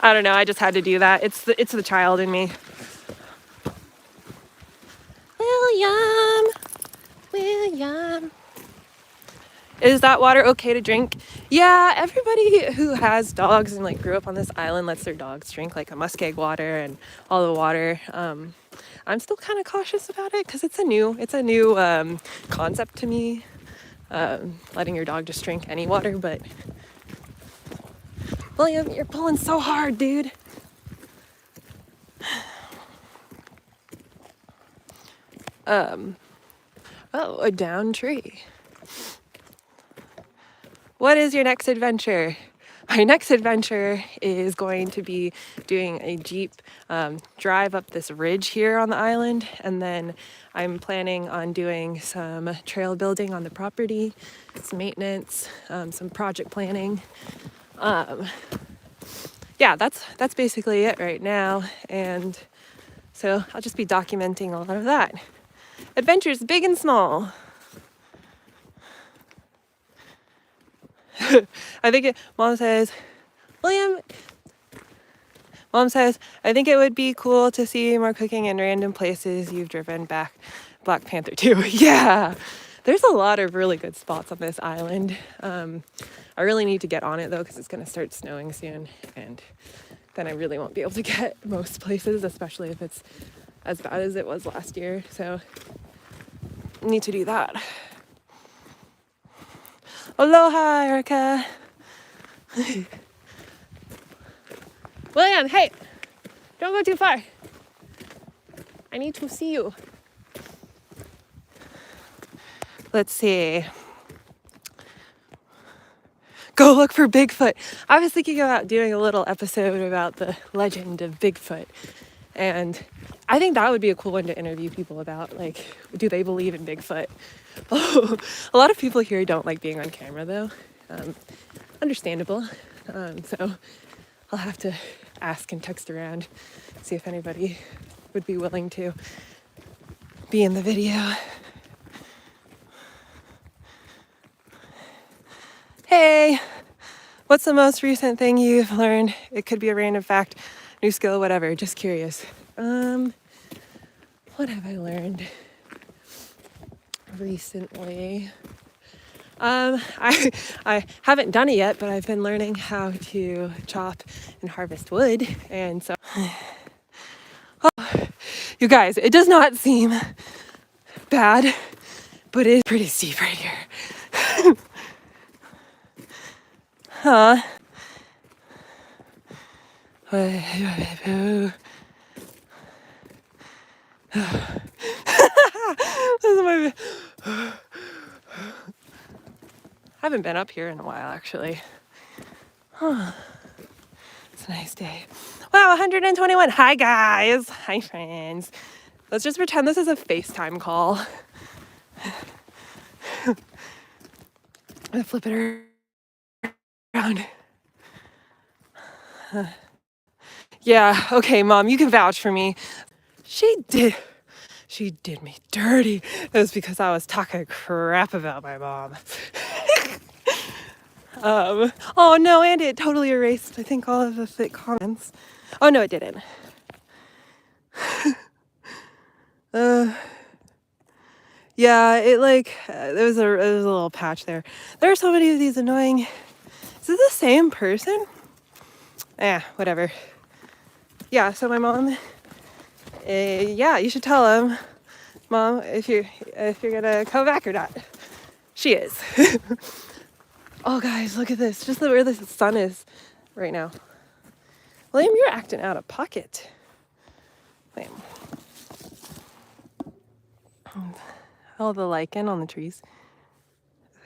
I don't know, I just had to do that. It's the child in me. William. Is that water okay to drink? Yeah, everybody who has dogs and like grew up on this island lets their dogs drink like a muskeg water and all the water. I'm still kind of cautious about it because it's a new concept to me. Letting your dog just drink any water, but William, you're pulling so hard, dude. Oh, a down tree. What is your next adventure? My next adventure is going to be doing a Jeep drive up this ridge here on the island, and then I'm planning on doing some trail building on the property, some maintenance, some project planning. Yeah, that's basically it right now, and so I'll just be documenting a lot of that. Adventures big and small. I think Mom says, William, Mom says, I think it would be cool to see more cooking in random places you've driven back. Black Panther 2. Yeah, there's a lot of really good spots on this island. I really need to get on it though because it's going to start snowing soon, and then I really won't be able to get most places, especially if it's as bad as it was last year. So I need to do that. Aloha, Erica. William, hey, don't go too far. I need to see you. Let's see. Go look for Bigfoot. I was thinking about doing a little episode about the legend of Bigfoot. And I think that would be a cool one to interview people about. Like, do they believe in Bigfoot? Oh, a lot of people here don't like being on camera, though. Understandable. So I'll have to ask and text around, see if anybody would be willing to be in the video. Hey, What's the most recent thing you've learned? It could be a random fact, new skill, whatever. Just curious. What have I learned recently? I haven't done it yet, but I've been learning how to chop and harvest wood, and so you guys, it does not seem bad, but it is pretty steep right here. Huh? This is my. I haven't been up here in a while, actually. Huh. It's a nice day. Wow, 121. Hi, guys. Hi, friends. Let's just pretend this is a FaceTime call. I'm gonna flip it around. Yeah, okay, Mom, you can vouch for me. She did me dirty. It was because I was talking crap about my mom. Oh no, and it totally erased, I think, all of the thick comments. Oh no, it didn't. Yeah, it like, there was a little patch there. There are so many of these annoying, is it the same person? Whatever. Yeah, so my mom, yeah, you should tell him, Mom, if you're gonna come back or not. She is. Oh guys, look at this, just where the sun is right now. William, you're acting out of pocket. William. Oh, the lichen on the trees.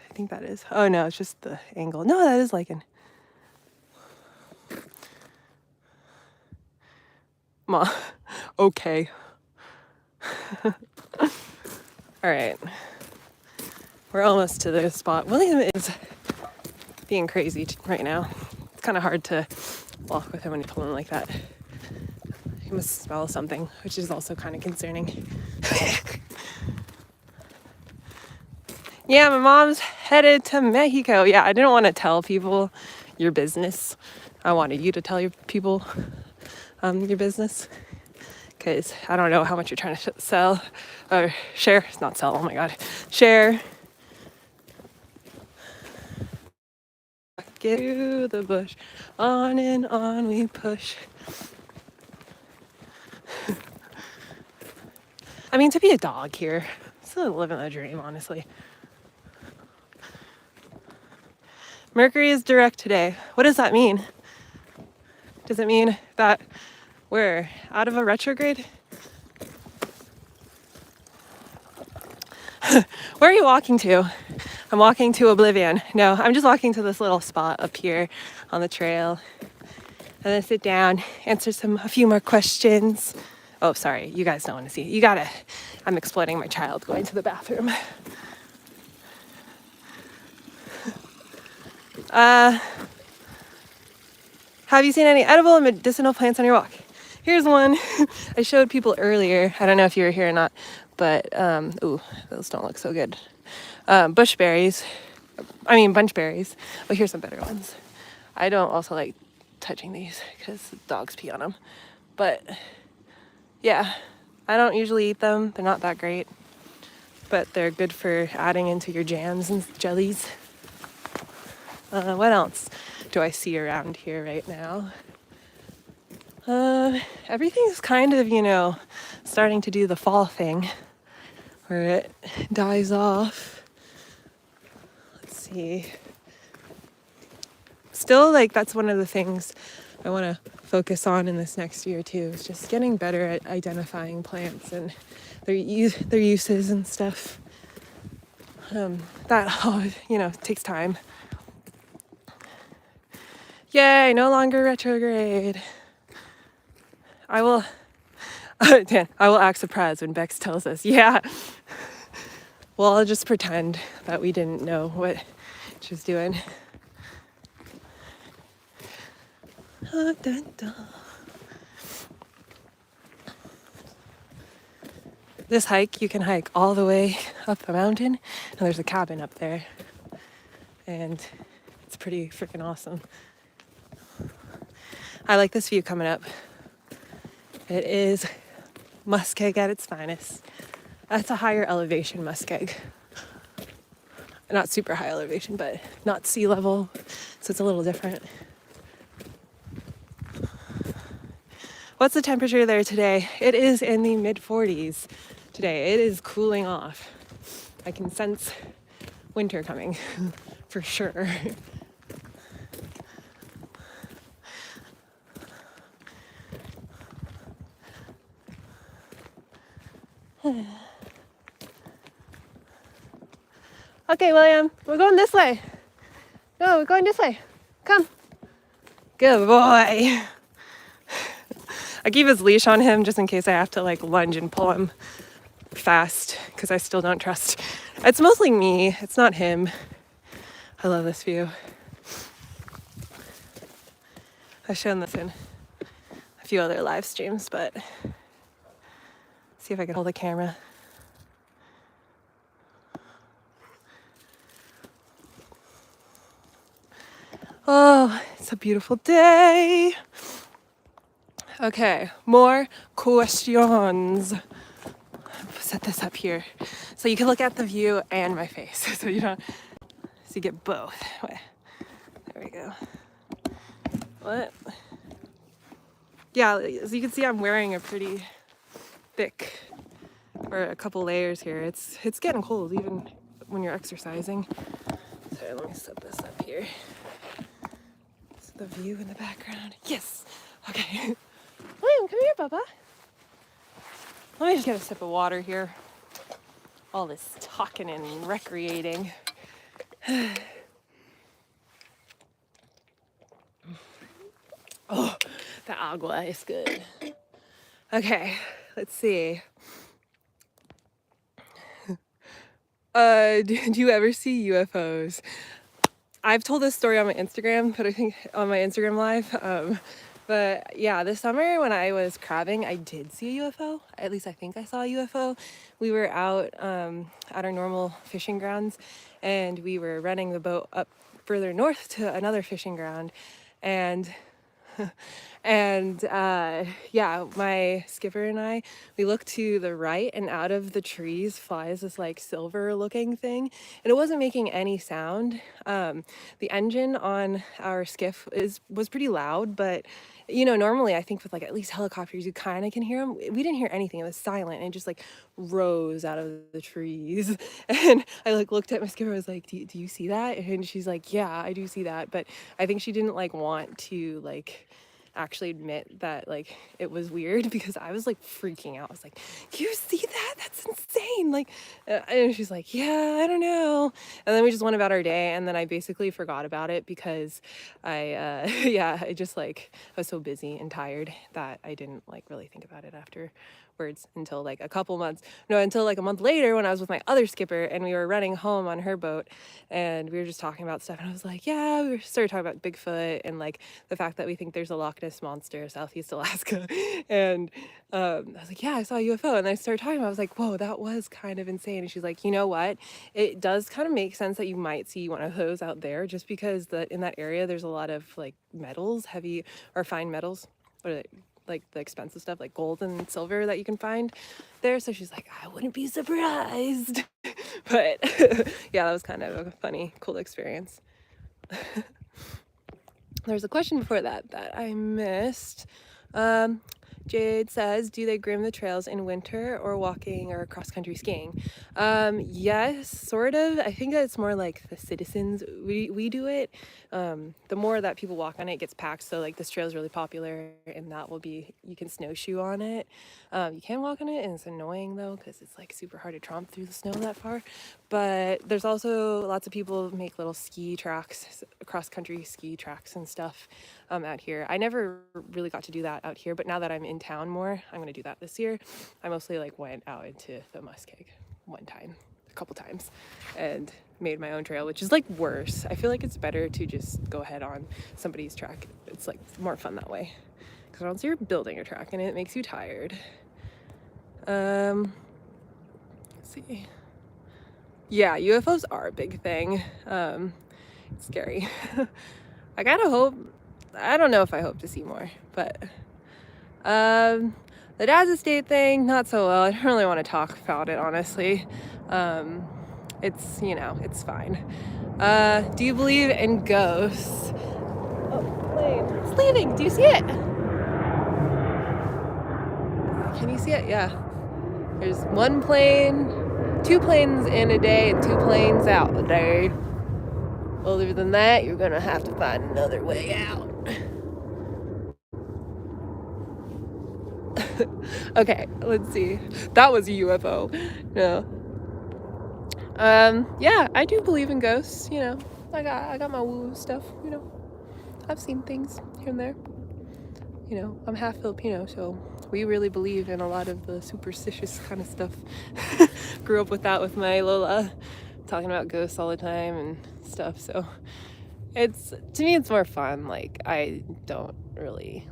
I think that is. Oh no, it's just the angle. No, that is lichen. Ma. Okay. All right. We're almost to the spot. William is being crazy right now. It's kind of hard to walk with him when you pull him like that. He must smell something, which is also kind of concerning. Yeah, my mom's headed to Mexico. Yeah, I didn't want to tell people your business. I wanted you to tell your people your business. Because I don't know how much you're trying to sell or share. It's not sell, oh my God. Share. Get through the bush. On and on we push. I mean, to be a dog here, still living the dream, honestly. Mercury is direct today. What does that mean? Does it mean that we're out of a retrograde? Where are you walking to? I'm walking to oblivion. No, I'm just walking to this little spot up here on the trail. And then sit down, answer a few more questions. Oh, sorry, you guys don't want to see. I'm exploiting my child going to the bathroom. Have you seen any edible and medicinal plants on your walk? Here's one I showed people earlier. I don't know if you were here or not, but, ooh, those don't look so good. Bunchberries. Oh, here's some better ones. I don't also like touching these because dogs pee on them. But, yeah, I don't usually eat them. They're not that great, but they're good for adding into your jams and jellies. What else do I see around here right now? Everything's kind of, starting to do the fall thing where it dies off. Let's see. Still, that's one of the things I want to focus on in this next year too, is just getting better at identifying plants and their uses and stuff. Takes time. Yay, no longer retrograde. I will act surprised when Bex tells us. Yeah. Well, I'll just pretend that we didn't know what she was doing. This hike, you can hike all the way up the mountain, and there's a cabin up there. And It's pretty freaking awesome. I like this view coming up. It is muskeg at its finest. That's a higher elevation muskeg. Not super high elevation, but not sea level, so it's a little different. What's the temperature there today? It is in the mid 40s today. It is cooling off. I can sense winter coming for sure. Okay, William, we're going this way. No, we're going this way. Come. Good boy. I keep his leash on him just in case I have to like lunge and pull him fast because I still don't trust. It's mostly me, it's not him. I love this view. I've shown this in a few other live streams, but see if I can hold the camera. Oh, it's a beautiful day. Okay, more questions. Set this up here so you can look at the view and my face so you don't, so you get both. Wait, there we go. What? Yeah, as you can see, I'm wearing a pretty thick, or a couple layers here. It's getting cold even when you're exercising. So let me set this up here. So the view in the background. Yes. Okay. William, come here, Bubba. Let me just get a sip of water here. All this talking and recreating. Oh, the agua is good. Okay, let's see. Do you ever see UFOs? I've told this story on my Instagram, but I think on my Instagram live. But yeah, this summer when I was crabbing, I did see a UFO. At least I think I saw a UFO. We were out at our normal fishing grounds, and we were running the boat up further north to another fishing ground, and yeah, my skipper and we looked to the right, and out of the trees flies this like silver looking thing, and it wasn't making any sound. The engine on our skiff was pretty loud, but you know, normally I think with like at least helicopters, you kind of can hear them. We didn't hear anything. It was silent, and it just like rose out of the trees. And I like looked at my skipper. I was like, do you see that? And she's like, yeah, I do see that. But I think she didn't like want to like actually admit that like it was weird, because I was like freaking out. I was like, you see that? That's insane. Like, and she's like, yeah, I don't know. And then we just went about our day, and then I basically forgot about it because yeah, I just like, I was so busy and tired that I didn't like really think about it afterwards until like until like a month later, when I was with my other skipper and we were running home on her boat, and we were just talking about stuff, and I was like, yeah, we started talking about Bigfoot and like the fact that we think there's a Loch Ness monster southeast Alaska. And I was like, yeah, I saw a UFO. And I started talking about it. I was like, whoa, that was kind of insane. And she's like, you know what, it does kind of make sense that you might see one of those out there, just because in that area there's a lot of like metals, heavy or fine metals, or like the expensive stuff like gold and silver that you can find there. So she's like, I wouldn't be surprised. But yeah, that was kind of a funny, cool experience. There's a question before that I missed. Jade says, do they groom the trails in winter or walking or cross-country skiing? Yes, sort of. I think that it's more like the citizens, we do it. The more that people walk on it, it gets packed. So like this trail is really popular, and that will be, you can snowshoe on it. You can walk on it, and it's annoying though, because it's like super hard to tromp through the snow that far. But there's also lots of people make little ski tracks, cross-country ski tracks and stuff out here. I never really got to do that out here, but now that I'm in town more, I'm gonna do that this year. I mostly like went out into the muskeg a couple times, and made my own trail, which is like worse. I feel like it's better to just go ahead on somebody's track. It's like more fun that way, because once you're building a track and it makes you tired. Let's see. Yeah, UFOs are a big thing. It's scary. I kind of hope, I don't know if I hope to see more, but the dad's estate thing, not so well. I don't really want to talk about it, honestly. It's, it's fine. Do you believe in ghosts? Oh, plane. It's leaving. Do you see it? Can you see it? Yeah. There's one plane, 2 planes in a day, and 2 planes out a day. Other than that, you're gonna have to find another way out. Okay, let's see. That was a UFO. No. Yeah, I do believe in ghosts, I got my woo stuff, I've seen things here and there. I'm half Filipino, so we really believe in a lot of the superstitious kind of stuff. Grew up with that with my Lola, talking about ghosts all the time and stuff, so to me it's more fun. Like, I don't really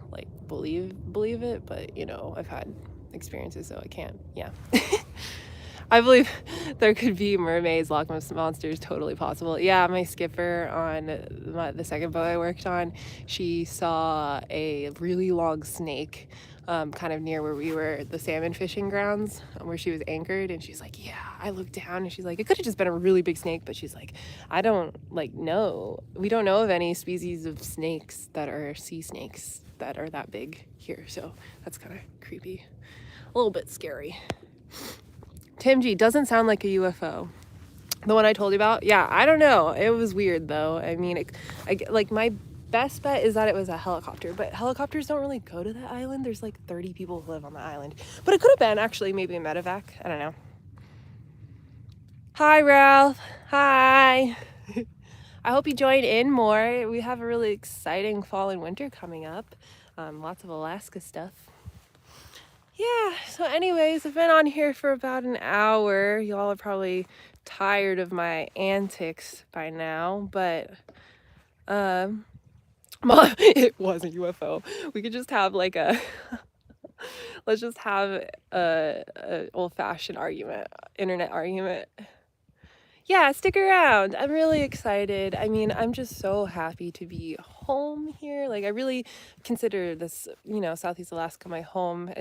believe it, but I've had experiences, so I can't. Yeah. I believe there could be mermaids, Loch Ness monsters, totally possible. Yeah, my skipper on the second boat I worked on, she saw a really long snake kind of near where we were, the salmon fishing grounds, where she was anchored, and she's like, yeah, I looked down, and she's like, it could have just been a really big snake, but she's like, I don't know. We don't know of any species of snakes that are sea snakes that are that big here, so that's kind of creepy. A little bit scary. Tim G, doesn't sound like a UFO. The one I told you about? Yeah, I don't know. It was weird, though. I mean, my best bet is that it was a helicopter, but helicopters don't really go to that island. There's like 30 people who live on the island. But it could have been, actually, maybe a medevac. I don't know. Hi, Ralph. Hi. I hope you join in more. We have a really exciting fall and winter coming up. Lots of Alaska stuff. Yeah, so anyways, I've been on here for about an hour. Y'all are probably tired of my antics by now, but Mom, it was a UFO. We could just have like let's just have a old-fashioned argument, internet argument. Yeah, stick around. I'm really excited. I mean, I'm just so happy to be home here. Like, I really consider this, Southeast Alaska my home.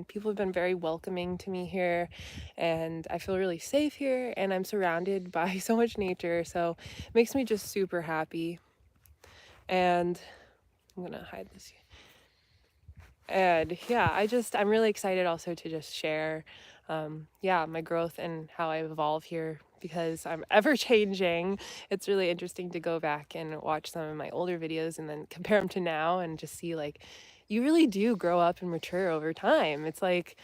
People have been very welcoming to me here, and I feel really safe here, and I'm surrounded by so much nature, so it makes me just super happy. And I'm gonna hide this. And yeah, I'm really excited also to just share, my growth and how I evolve here, because I'm ever changing. It's really interesting to go back and watch some of my older videos and then compare them to now and just see, like, you really do grow up and mature over time. It's like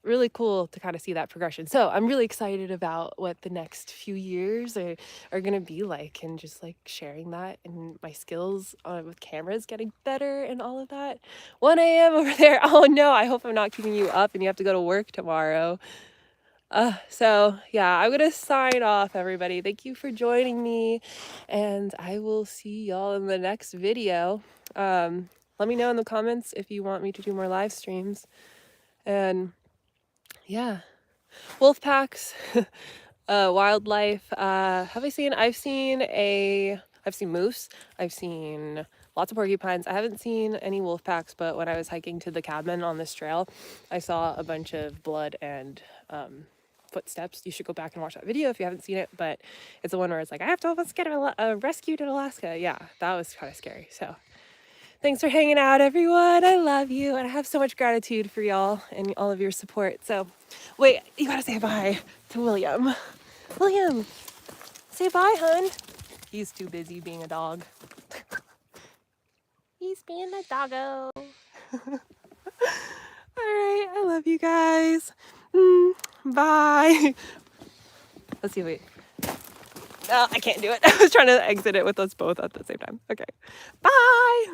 really cool to kind of see that progression. So I'm really excited about what the next few years are going to be like, and just like sharing that, and my skills with cameras getting better and all of that. 1 a.m. over there. Oh no, I hope I'm not keeping you up and you have to go to work tomorrow. So yeah, I'm gonna sign off, everybody. Thank you for joining me, and I will see y'all in the next video. Let me know in the comments if you want me to do more live streams. And yeah, wolf packs, wildlife. I've seen moose. I've seen lots of porcupines. I haven't seen any wolf packs, but when I was hiking to the cabin on this trail, I saw a bunch of blood and footsteps. You should go back and watch that video if you haven't seen it, but it's the one where it's like, I have to almost get rescued in Alaska. Yeah, that was kind of scary. So thanks for hanging out, everyone. I love you, and I have so much gratitude for y'all and all of your support. So wait, you gotta say bye to William. William, say bye, hun. He's too busy being a dog. He's being a doggo. All right, I love you guys. Bye. Let's see, wait. No, I can't do it. I was trying to exit it with us both at the same time. Okay, bye.